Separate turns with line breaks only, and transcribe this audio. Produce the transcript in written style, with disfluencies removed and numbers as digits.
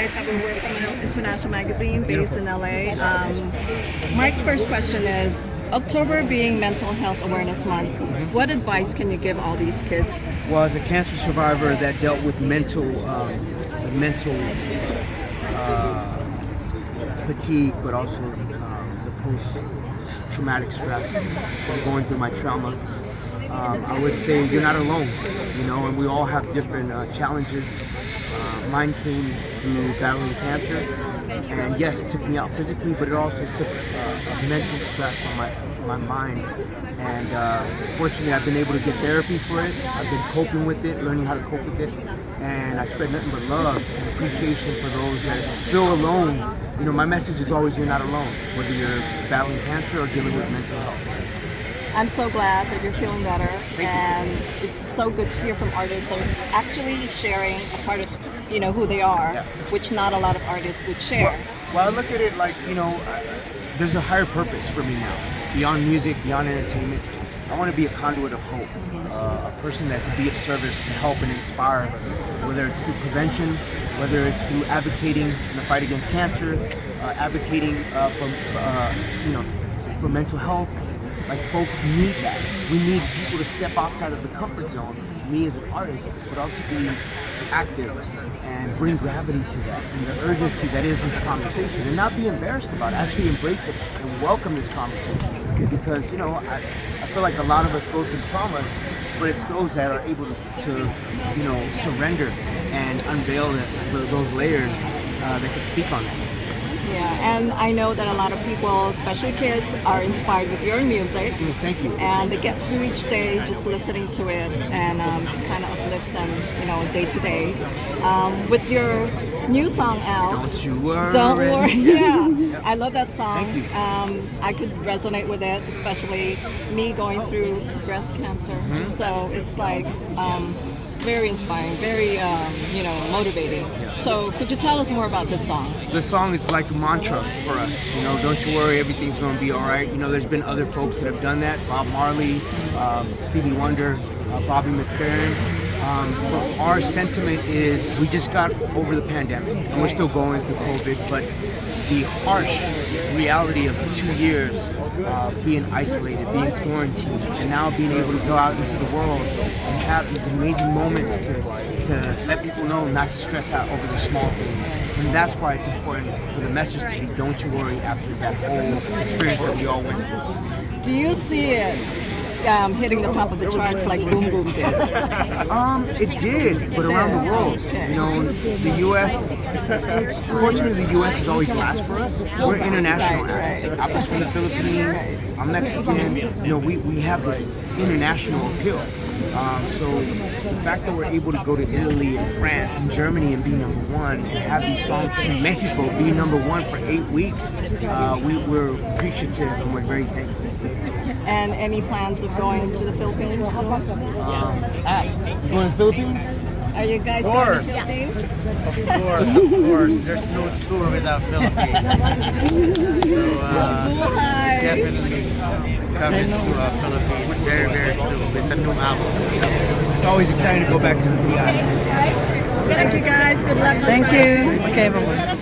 We're from an international magazine based in LA. My first question is, October being Mental Health Awareness Month, what advice can you give all these kids?
Well, as a cancer survivor that dealt with mental fatigue, but also the post-traumatic stress from going through my trauma, I would say you're not alone, and we all have different challenges. Mine came through battling cancer, and yes, it took me out physically, but it also took a mental stress on my mind. And fortunately, I've been able to get therapy for it. I've been coping with it, learning how to cope with it, and I spread nothing but love and appreciation for those that feel alone. My message is always you're not alone, whether you're battling cancer or dealing with mental health.
I'm so glad that you're feeling better, and it's so good to hear from artists that are actually sharing a part of who they are, which not a lot of artists would share.
Well, I look at it like, there's a higher purpose for me now, beyond music, beyond entertainment. I want to be a conduit of hope, a person that can be of service to help and inspire, whether it's through prevention, whether it's through advocating in the fight against cancer, advocating for mental health. Like, folks need that. We need people to step outside of the comfort zone, me as an artist, but also be active and bring gravity to that and the urgency that is this conversation, and not be embarrassed about it. Actually embrace it and welcome this conversation, because I feel like a lot of us go through traumas, but it's those that are able to surrender and unveil those layers that can speak on that.
Yeah, and I know that a lot of people, especially kids, are inspired with your music.
Thank you.
And they get through each day just listening to it, and it kind of uplifts them, day to day. With your new song out,
Don't You Worry.
Don't Worry. Yeah, I love that song.
Thank you.
I could resonate with it, especially me going through breast cancer. So it's like very inspiring, very motivating. So could you tell us more about this song?
This song is like a mantra for us. Don't you worry, everything's going to be all right. There's been other folks that have done that. Bob Marley, Stevie Wonder, Bobby McFerrin. But our sentiment is we just got over the pandemic, and we're still going through COVID, but the harsh reality of the 2 years being isolated, being quarantined, and now being able to go out into the world and have these amazing moments to let people know not to stress out over the small things. And that's why it's important for the message to be don't you worry after that whole experience that we all went through.
Do you see it hitting the top of the charts like Boom Boom did?
It did, but around the world. The U.S., fortunately, the U.S. is always last for us. We're international acts. I was from the Philippines, I'm Mexican. We have this international appeal. So the fact that we're able to go to Italy and France and Germany and be number one, and have these songs in Mexico be number one for 8 weeks, we're appreciative and we're very thankful.
And any plans of going to the Philippines?
Going to the Philippines?
Are you guys going to the Philippines?
Of course. There's no tour without Philippines. So definitely coming to Philippines very, very soon with the new album.
It's always exciting to go back to the PI.
Thank you guys. Good luck.
Thank you. Okay, bye-bye.